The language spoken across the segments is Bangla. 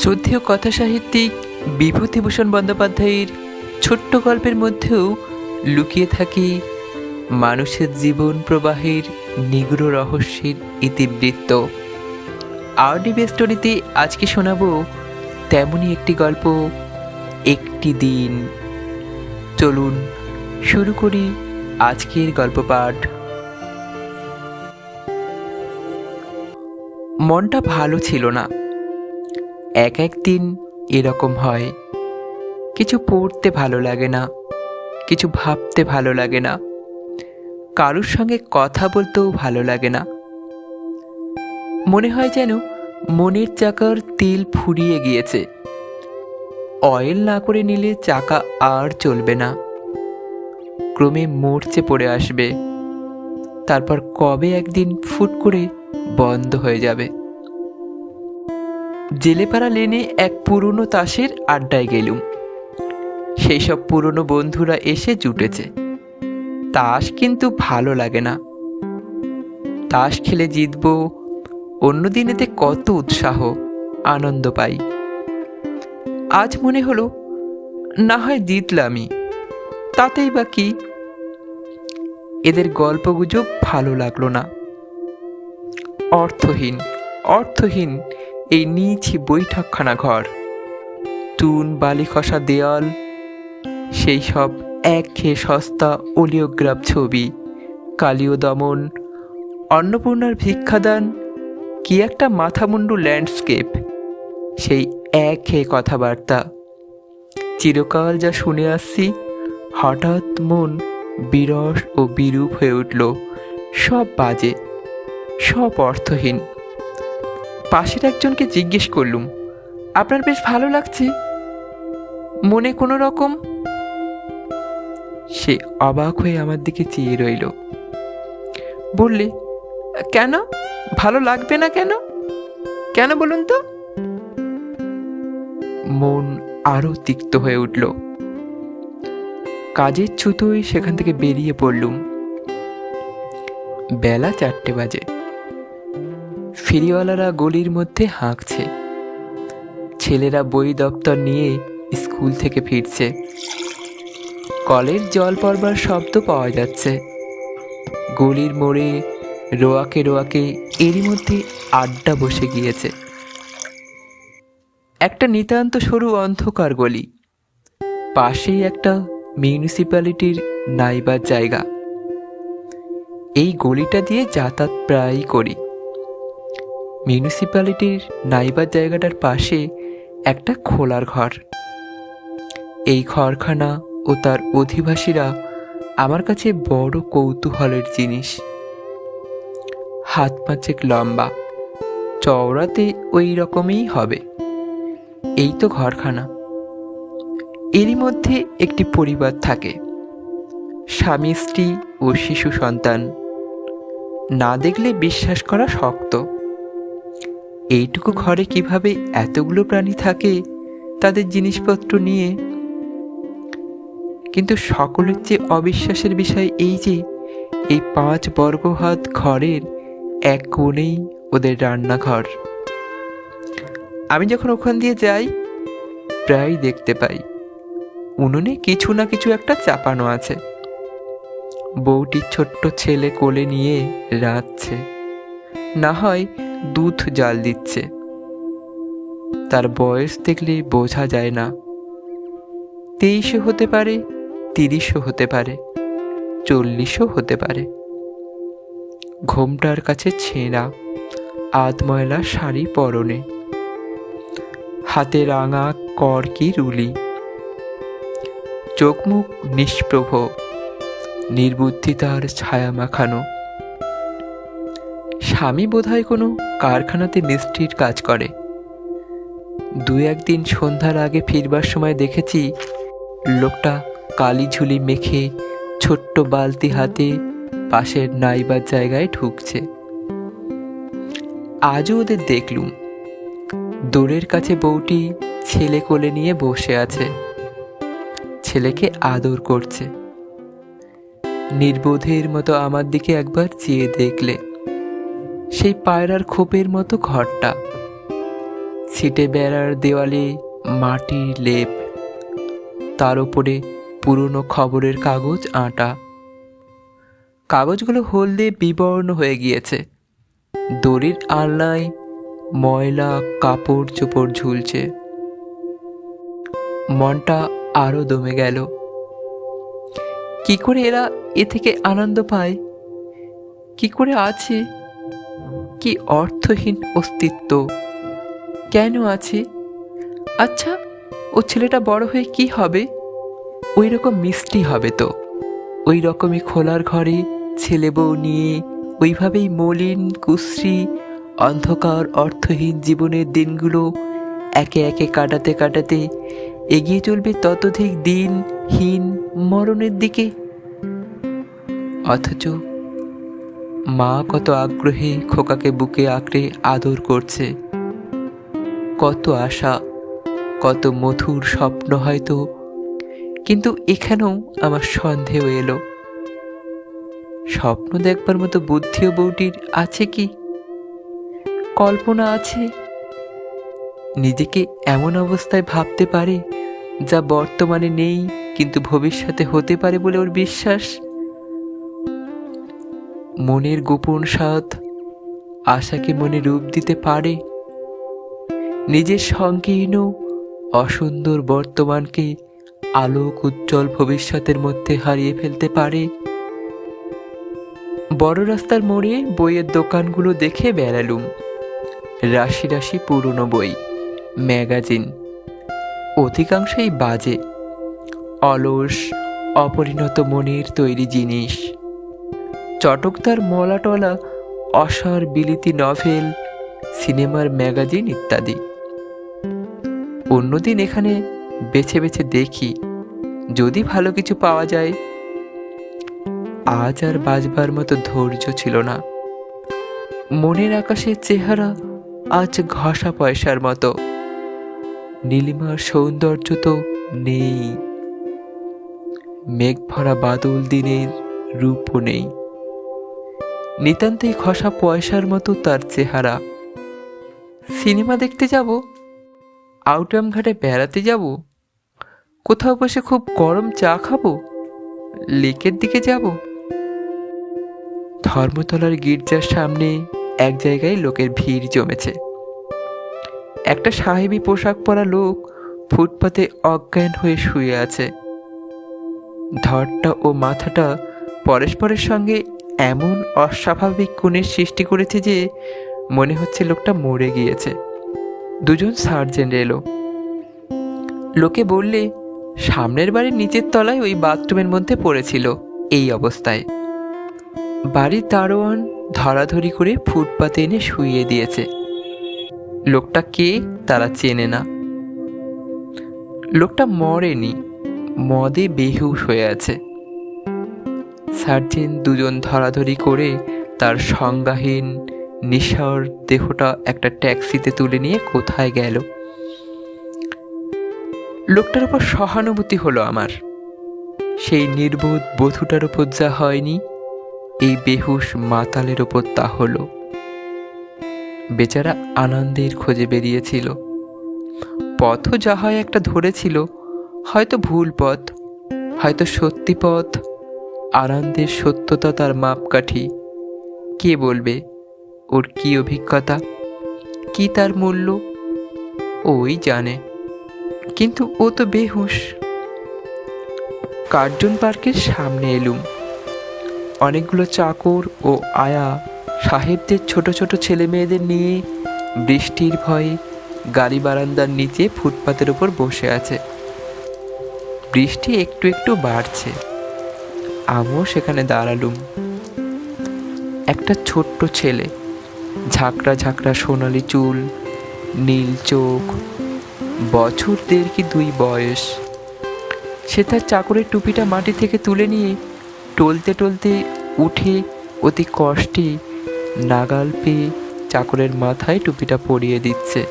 শ্রদ্ধেয় কথাসাহিত্যিক বিভূতিভূষণ বন্দ্যোপাধ্যায়ের ছোট্ট গল্পের মধ্যেও লুকিয়ে থাকে মানুষের জীবন প্রবাহের নিগূঢ় রহস্যের ইতিবৃত্ত। আরডিবি স্টোরিতে আজকে শোনাবো তেমনই একটি গল্প, একটি দিন। চলুন শুরু করি আজকের গল্প পাঠ। মনটা ভালো ছিল না। এক একদিন এরকম হয়, কিছু পড়তে ভালো লাগে না, কিছু ভাবতে ভালো লাগে না, কারোর সঙ্গে কথা বলতেও ভালো লাগে না। মনে হয় যেন মনের চাকার তেল ফুরিয়ে গিয়েছে, অয়েল না করে নিলে চাকা আর চলবে না, ক্রমে মরচে পড়ে আসবে, তারপর কবে একদিন ফুট করে বন্ধ হয়ে যাবে। জেলেপাড়া লেনে এক পুরনো তাসের আড্ডায় গেলুম। সেই সব পুরনো বন্ধুরা এসে জুটেছে। তাস কিন্তু ভালো লাগে না। তাস খেলে জিতবো, অন্য দিনেতে কত উৎসাহ, আনন্দ পাই। আজ মনে হলো না হয় জিতলামই, তাতেই বা কি। এদের গল্পগুজব ভালো লাগলো না। অর্থহীন অর্থহীন এই নিচি বৈঠকখানা ঘর, চুন বালি খসা দেয়াল, সেই সব একঘেয়ে সস্তা ওলিওগ্রাফ ছবি, কালীয় দমন, অন্নপূর্ণার ভিক্ষাদান, কি একটা মাথামুন্ডু ল্যান্ডস্কেপ, সেই একঘেয়ে কথাবার্তা। চিরকাল যা শুনে আসছি, হঠাৎ মন বিরস ও বিরূপ হয়ে উঠল। সব বাজে, সব অর্থহীন। পাশের একজনকে জিজ্ঞেস করলুম, আপনার বেশ ভালো লাগছে? মনে কোনো রকম। সে অবাক হয়ে আমার দিকে চেয়ে রইল। বললে, কেন ভালো লাগবে না? কেন কেন বলুন তো? মন আরো তিক্ত হয়ে উঠল। কাজের ছুতোয় সেখান থেকে বেরিয়ে পড়লুম। বেলা 4টে বাজে। ফেরিওয়ালারা গলির মধ্যে হাঁকছে। ছেলেরা বই দপ্তর নিয়ে স্কুল থেকে ফিরছে। কলের জল পড়বার শব্দ পাওয়া যাচ্ছে। গলির মোড়ে রোয়াকে রোয়াকে এরই মধ্যে আড্ডা বসে গিয়েছে। একটা নিতান্ত সরু অন্ধকার গলি, পাশেই একটা মিউনিসিপ্যালিটির নাইবার জায়গা। এই গলিটা দিয়ে যাতায়াত প্রায়ই করি। মিউনিসিপ্যালিটির নাইবার জায়গাটার পাশে একটা খোলার ঘর। এই ঘরখানা ও তার অধিবাসীরা আমার কাছে বড় কৌতূহলের জিনিস। হাত পাঁচেক লম্বা, চওড়াতে ওই রকমই হবে। এই তো ঘরখানা। এরই মধ্যে একটি পরিবার থাকে, স্বামী স্ত্রী ও শিশু সন্তান। না দেখলে বিশ্বাস করা শক্ত। এইটুকু ঘরে কিভাবে এতগুলো প্রাণী থাকে তাদের জিনিসপত্র নিয়ে। কিন্তু সকলের চেয়ে অবিশ্বাসের বিষয় এই যে এই 5 বর্গ হাত ঘরের এক কোণেই ওদের রান্নাঘর। আমি যখন ওখান দিয়ে যাই প্রায় দেখতে পাই উনুনে কিছু না কিছু একটা চাপানো আছে। বউটি ছোট্ট ছেলে কোলে নিয়ে রাঁধছে, না হয় দুধ জাল দিচ্ছে। তার বয়স দেখলে বোঝা যায় না। 23 হতে পারে, 30 হতে পারে, 40 হতে পারে। ঘোমটার কাছে ছেঁড়া আধময়লা শাড়ি পরনে, হাতে রাঙা কড়কি রুলি, চোখ মুখ নিষ্প্রভ, নির্বুদ্ধিতার ছায়া মাখানো। স্বামী বোধহয় কোনো কারখানাতে মিস্ত্রির কাজ করে। 2-1 দিন সন্ধ্যার আগে ফিরবার সময় দেখেছি লোকটা কালি ঝুলি মেখে ছোট্ট বালতি হাতে পাশের নাইবার জায়গায় ঢুকছে। আজও ওদের দেখলুম। দোরের কাছে বউটি ছেলে কোলে নিয়ে বসে আছে, ছেলেকে আদর করছে। নির্বোধের মতো আমার দিকে একবার চেয়ে দেখলে সেই পায়রার খোপের মতো ঘরটা, ছিটে বেড়ার দেওয়ালে মাটির লেপ, তার উপরে পুরনো খবরের কাগজ আঁটা। কাগজগুলো হলদে বিবর্ণ হয়ে গিয়েছে। দড়ির আলনায় ময়লা কাপড় চোপড় ঝুলছে। মনটা আরো দমে গেল। কি করে এরা এ থেকে আনন্দ পায়? কি করে আছে? কি অর্থহীন অস্তিত্ব! কেন আছে? আচ্ছা, ও ছেলেটা বড় হয়ে কি হবে? ওই রকম মিষ্টি হবে তো। ওই রকমই খোলার ঘরে ছেলে বউ নিয়ে ওইভাবেই মলিন কুশ্রী অন্ধকার অর্থহীন জীবনের দিনগুলো একে একে কাটাতে কাটাতে এগিয়ে চলবে ততোধিক দিনহীন মরণের দিকে। অথচ মা কত আগ্রহে খোকাকে বুকে আঁকড়ে আদর করছে। কত আশা, কত মধুর স্বপ্ন হয়তো, কিন্তু এখানেও আমার সন্দেহ এলো। স্বপ্ন দেখবার মতো বুদ্ধিও বউটির আছে কি? কল্পনা আছে? নিজেকে এমন অবস্থায় ভাবতে পারে যা বর্তমানে নেই কিন্তু ভবিষ্যতে হতে পারে বলে ওর বিশ্বাস। মনের গোপন স্বাদ আশাকে মনে রূপ দিতে পারে। নিজের সংকীর্ণ অসুন্দর বর্তমানকে আলোক উজ্জ্বল ভবিষ্যতের মধ্যে হারিয়ে ফেলতে পারে। বড় রাস্তার মোড়ে বইয়ের দোকানগুলো দেখে বেড়ালুম। রাশি রাশি পুরনো বই, ম্যাগাজিন, অধিকাংশই বাজে, অলস অপরিণত মনের তৈরি জিনিস। চটকদার মলাটলা অসার বিলিতি নভেল, সিনেমার ম্যাগাজিন ইত্যাদি। অন্যদিন এখানে বেছে বেছে দেখি, যদি ভালো কিছু পাওয়া যায়। আজ আর বাজবার মতো ধৈর্য ছিল না। মনের আকাশের চেহারা আজ ঘষা পয়সার মতো। নীলিমার সৌন্দর্য তো নেই। মেঘ ভরা বাদল দিনের রূপও নেই। নিতান্তই ঘষা পয়সার মতো তার চেহারা। সিনেমা দেখতে যাব, আউটাম ঘাটে বেড়াতে যাব, কোথাও বসে খুব গরম চা খাবো, লেকের দিকে যাব। ধর্মতলার গির্জার সামনে এক জায়গায় লোকের ভিড় জমেছে। একটা সাহেবী পোশাক পরা লোক ফুটপাতে অজ্ঞান হয়ে শুয়ে আছে। ধরটা ও মাথাটা পরস্পরের সঙ্গে এমন অস্বাভাবিক কোণের সৃষ্টি করেছে যে মনে হচ্ছে লোকটা মরে গিয়েছে। দুজন সার্জেন্ট এলো। লোকে বললে সামনের বাড়ির নিচের তলায় ওই বাথরুমের মধ্যে পড়েছিল এই অবস্থায়। বাড়ির দারোয়ান ধরাধরি করে ফুটপাতে এনে শুইয়ে দিয়েছে। লোকটা কে তারা চেনে না। লোকটা মরেনি, মদে বেহুশ হয়ে আছে। সার্জেন্ট দুজন ধরাধরি করে তার সংজ্ঞাহীন নিশার দেহটা একটা ট্যাক্সিতে তুলে নিয়ে কোথায় গেল। লোকটার উপর সহানুভূতি হলো আমার। সেই নির্বোধ বধূটার উপর যা হয়নি, এই বেহুশ মাতালের ওপর তা হলো। বেচারা আনন্দের খোঁজে বেরিয়েছিল। পথও যা হয় একটা ধরেছিল, হয়তো ভুল পথ, হয়তো সত্যি পথ। আনন্দের সত্যতা তার মাপকাঠি। কে বলবে ওর কি অভিজ্ঞতা, কি তার মূল্য? ওই জানে। কিন্তু ও তো বেহুশ। কার্জন পার্কের সামনে এলুম। অনেকগুলো চাকর ও আয়া সাহেবদের ছোট ছোট ছেলে মেয়েদের নিয়ে বৃষ্টির ভয়ে গাড়ি বারান্দার নিচে ফুটপাতের উপর বসে আছে। বৃষ্টি একটু একটু বাড়ছে। আমিও সেখানে দাঁড়ালুম। একটা ছোট্ট ছেলে, ঝাঁকড়া ঝাঁকড়া সোনালি চুল, নীল চোখ, বছর 1.5 কি 2 বয়স। সে তার চাকরের টুপিটা মাটি থেকে তুলে নিয়ে টলতে টলতে উঠে অতি কষ্টে নাগাল পেয়ে চাকরের মাথায় টুপিটা পরিয়ে দিচ্ছে।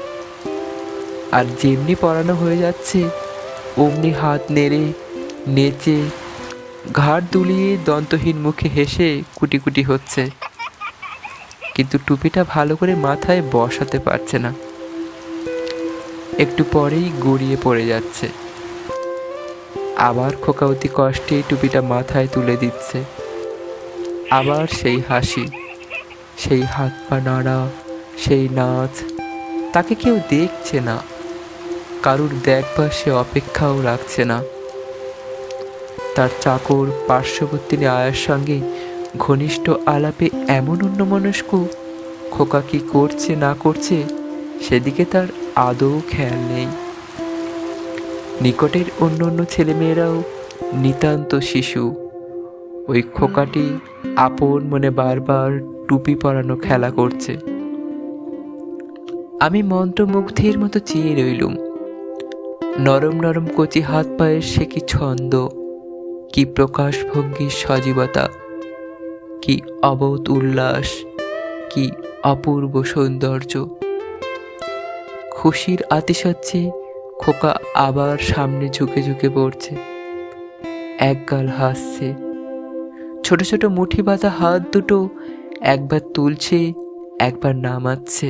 আর যেমনি পরানো হয়ে যাচ্ছে অমনি হাত নেড়ে নেচে ঘাড় দুলিয়ে দন্তহীন মুখে হেসে কুটি কুটি হচ্ছে। কিন্তু টুপিটা ভালো করে মাথায় বসাতে পারছে না। একটু পরেই গড়িয়ে পড়ে যাচ্ছে। আবার খোকা অতি কষ্টে টুপিটা মাথায় তুলে দিচ্ছে। আবার সেই হাসি, সেই হাত পা নাড়া, সেই নাচ। তাকে কেউ দেখছে না, কারুর দেখবার সে অপেক্ষাও রাখছে না। তার চাকর পার্শ্ববর্তী আয়ার সঙ্গে ঘনিষ্ঠ আলাপে এমন অন্যমনস্ক, খোকা কি করছে না করছে সেদিকে তার আদৌ খেয়াল নেই। নিকটের অন্য অন্য ছেলেমেয়েরাও নিতান্ত শিশু। ওই খোকাটি আপন মনে বারবার টুপি পরানো খেলা করছে। আমি মন্ত্রমুগ্ধের মতো চেয়ে রইলুম। নরম নরম কচি হাত পায়ের সে কি ছন্দ, কি প্রকাশভঙ্গির সজীবতা, কি অবোধ উল্লাস, কি অপূর্ব সৌন্দর্য। খুশির আতিশয্যে খোকা আবার সামনে ঝুঁকে ঝুঁকে পড়ছে। একগাল হাসছে, ছোট ছোট মুঠি বাঁধা হাত দুটো একবার তুলছে, একবার নামাচ্ছে।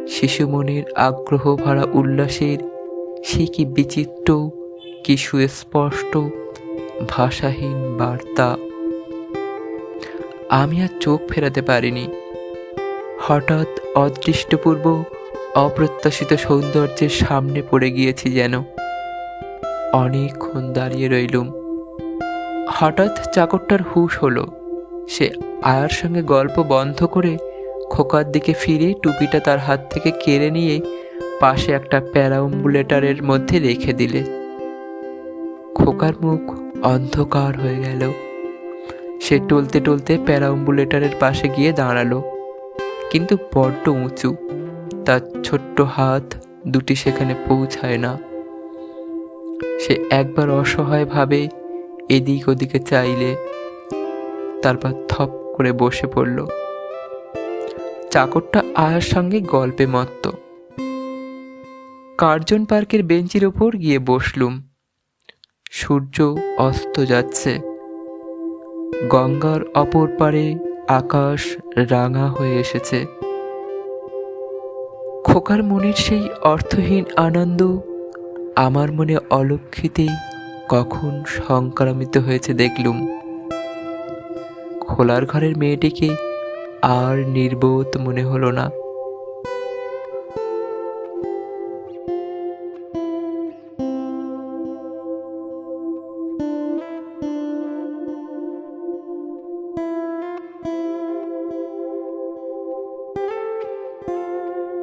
শিশু মনের আগ্রহ ভরা উল্লাসের সে কি বিচিত্র, কি সুস্পষ্ট ভাষাহীন বার্তা। আমি আর চোখ ফেরাতে পারিনি। হঠাৎ অদৃষ্টপূর্ব অপ্রত্যাশিত সৌন্দর্যের সামনে পড়ে গিয়েছি যেন। অনেকক্ষণ দাঁড়িয়ে রইলুম। হঠাৎ চাকরটার হুঁশ হলো। সে আয়ার সঙ্গে গল্প বন্ধ করে খোকার দিকে ফিরে টুপিটা তার হাত থেকে কেড়ে নিয়ে পাশে একটা প্যারাম্বুলেটারের মধ্যে রেখে দিলে। খোকার মুখ অন্ধকার হয়ে গেল। সে টলতে টলতে প্যারাম্বুলেটারের পাশে গিয়ে দাঁড়ালো, কিন্তু বড্ড উঁচু, তার ছোট্ট হাত দুটি সেখানে পৌঁছায় না। সে একবার অসহায়ভাবে এদিক ওদিকে চাইলে, তারপর থপ করে বসে পড়ল। চাকরটা আয়ার সঙ্গে গল্পে মত্ত। কার্জন পার্কের বেঞ্চির ওপর গিয়ে বসলুম। সূর্য অস্ত যাচ্ছে। গঙ্গার অপর পারে আকাশ রাঙা হয়ে এসেছে। খোকার মনের সেই অর্থহীন আনন্দ আমার মনে অলক্ষিতেই কখন সংক্রামিত হয়েছে দেখলুম। খোলার ঘরের মেয়েটিকে আর নির্বোধ মনে হলো না।